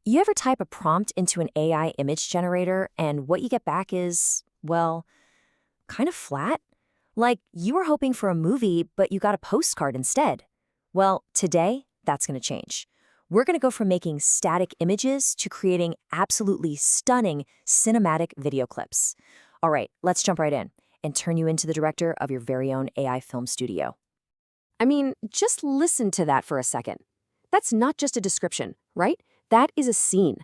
You ever type a prompt into an AI image generator and what you get back is, well, kind of flat? Like you were hoping for a movie, but you got a postcard instead. Well, today, that's going to change. We're going to go from making static images to creating absolutely stunning cinematic video clips. All right, let's jump right in and turn you into the director of your very own AI film studio. I mean, just listen to that for a second. That's not just a description, right? That is a scene.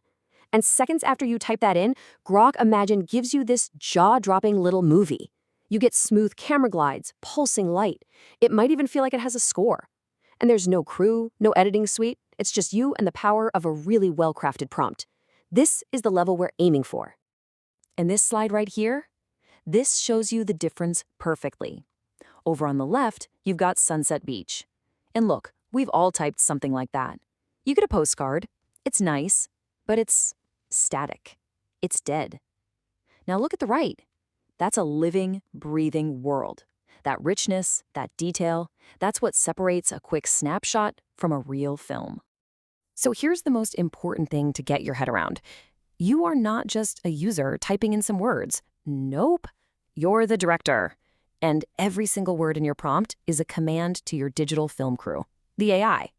And seconds after you type that in, Grok Imagine gives you this jaw-dropping little movie. You get smooth camera glides, pulsing light. It might even feel like it has a score. And there's no crew, no editing suite. It's just you and the power of a really well-crafted prompt. This is the level we're aiming for. And this slide right here, this shows you the difference perfectly. Over on the left, you've got Sunset Beach. And look, we've all typed something like that. You get a postcard. It's nice, but it's static. It's dead. Now look at the right. That's a living, breathing world. That richness, that detail, that's what separates a quick snapshot from a real film. So here's the most important thing to get your head around. You are not just a user typing in some words. Nope. You're the director. And every single word in your prompt is a command to your digital film crew, the AI.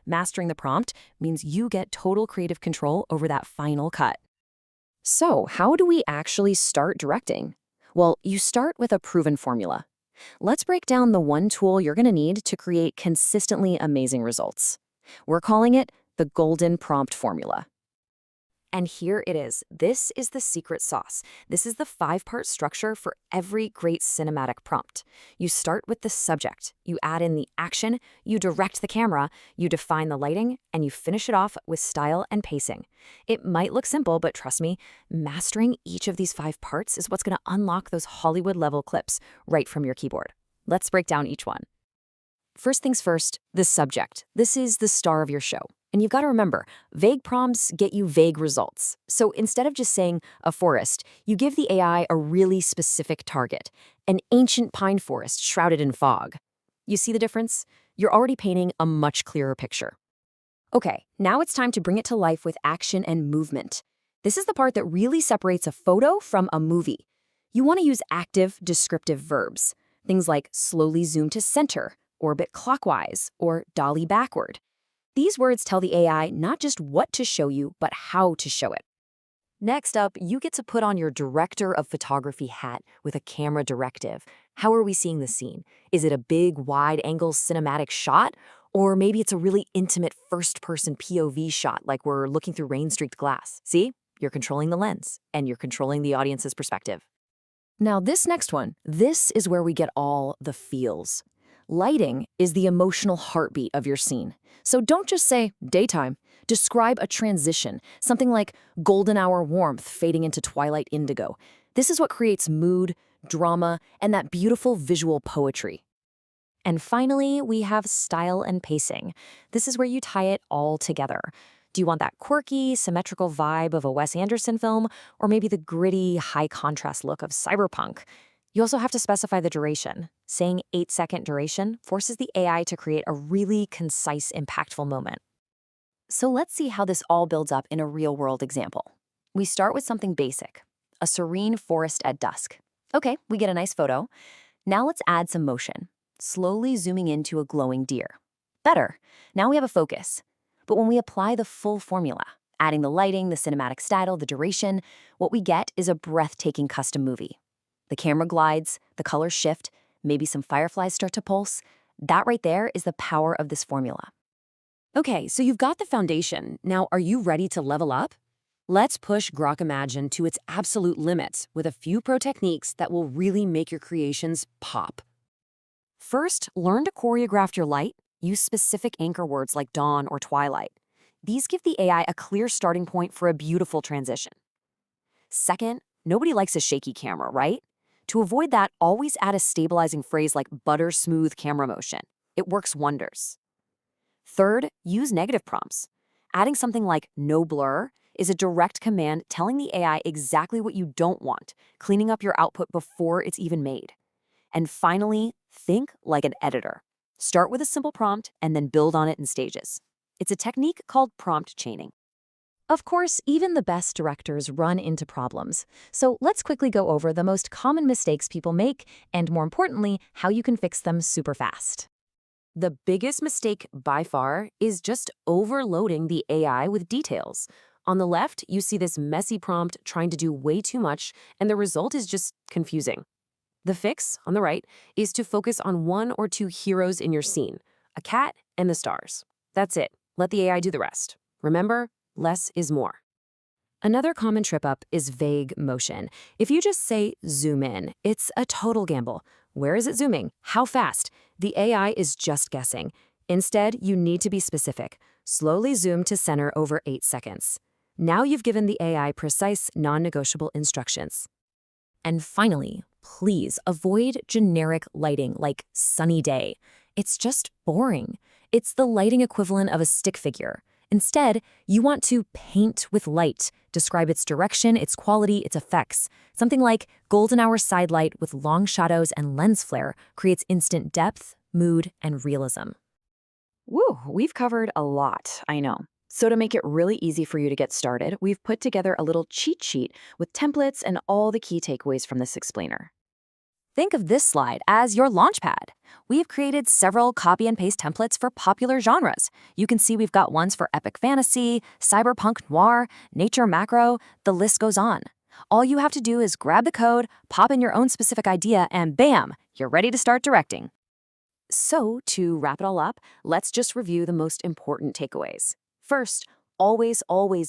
Mastering the prompt means you get total creative control over that final cut. So, how do we actually start directing? Well, you start with a proven formula. Let's break down the one tool you're going to need to create consistently amazing results. We're calling it the Golden Prompt Formula. And here it is. This is the secret sauce. This is the 5-part structure for every great cinematic prompt. You start with the subject, you add in the action, you direct the camera, you define the lighting, and you finish it off with style and pacing. It might look simple, but trust me, mastering each of these 5 parts is what's going to unlock those Hollywood-level clips right from your keyboard. Let's break down each one. First things first, the subject. This is the star of your show. And you've got to remember, vague prompts get you vague results. So instead of just saying a forest, you give the AI a really specific target, an ancient pine forest shrouded in fog. You see the difference? You're already painting a much clearer picture. Okay, now it's time to bring it to life with action and movement. This is the part that really separates a photo from a movie. You want to use active, descriptive verbs. Things like slowly zoom to center, orbit clockwise, or dolly backward. These words tell the AI not just what to show you, but how to show it. Next up, you get to put on your director of photography hat with a camera directive. How are we seeing the scene? Is it a big, wide-angle cinematic shot? Or maybe it's a really intimate first-person POV shot, like we're looking through rain-streaked glass. See? You're controlling the lens, and you're controlling the audience's perspective. Now, this next one, this is where we get all the feels. Lighting is the emotional heartbeat of your scene. So don't just say daytime. Describe a transition, something like golden hour warmth fading into twilight indigo. This is what creates mood, drama, and that beautiful visual poetry. And finally, we have style and pacing. This is where you tie it all together. Do you want that quirky, symmetrical vibe of a Wes Anderson film, or maybe the gritty, high-contrast look of cyberpunk? You also have to specify the duration. Saying 8-second duration forces the AI to create a really concise, impactful moment. So let's see how this all builds up in a real-world example. We start with something basic, a serene forest at dusk. Okay, we get a nice photo. Now let's add some motion, slowly zooming into a glowing deer. Better. Now we have a focus. But when we apply the full formula, adding the lighting, the cinematic style, the duration, what we get is a breathtaking custom movie. The camera glides, the colors shift, maybe some fireflies start to pulse. That right there is the power of this formula. Okay, so you've got the foundation. Now, are you ready to level up? Let's push Grok Imagine to its absolute limits with a few pro techniques that will really make your creations pop. First, learn to choreograph your light. Use specific anchor words like dawn or twilight. These give the AI a clear starting point for a beautiful transition. Second, nobody likes a shaky camera, right? To avoid that, always add a stabilizing phrase like butter smooth camera motion. It works wonders. Third, use negative prompts. Adding something like no blur is a direct command telling the AI exactly what you don't want, cleaning up your output before it's even made. And finally, think like an editor. Start with a simple prompt and then build on it in stages. It's a technique called prompt chaining. Of course, even the best directors run into problems. So let's quickly go over the most common mistakes people make and, more importantly, how you can fix them super fast. The biggest mistake by far is just overloading the AI with details. On the left, you see this messy prompt trying to do way too much, and the result is just confusing. The fix, on the right, is to focus on one or two heroes in your scene, a cat and the stars. That's it. Let the AI do the rest. Remember, less is more. Another common trip-up is vague motion. If you just say zoom in, it's a total gamble. Where is it zooming? How fast? The AI is just guessing. Instead, you need to be specific. Slowly zoom to center over 8 seconds. Now you've given the AI precise, non-negotiable instructions. And finally, please avoid generic lighting like sunny day. It's just boring. It's the lighting equivalent of a stick figure. Instead, you want to paint with light, describe its direction, its quality, its effects. Something like golden hour side light with long shadows and lens flare creates instant depth, mood, and realism. Woo, we've covered a lot, I know. So to make it really easy for you to get started, we've put together a little cheat sheet with templates and all the key takeaways from this explainer. Think of this slide as your launchpad. We've created several copy and paste templates for popular genres. You can see we've got ones for epic fantasy, cyberpunk noir, nature macro, the list goes on. All you have to do is grab the code, pop in your own specific idea, and bam, you're ready to start directing. So to wrap it all up, let's just review the most important takeaways. First, always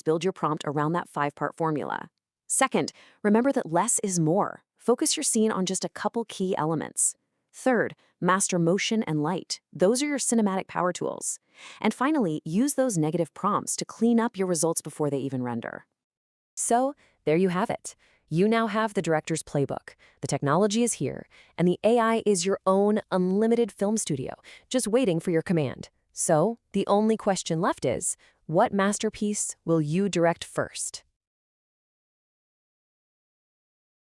build your prompt around that 5-part formula. Second, remember that less is more. Focus your scene on just a couple key elements. Third, master motion and light. Those are your cinematic power tools. And finally, use those negative prompts to clean up your results before they even render. So, there you have it. You now have the director's playbook. The technology is here, and the AI is your own unlimited film studio, just waiting for your command. So, the only question left is, what masterpiece will you direct first?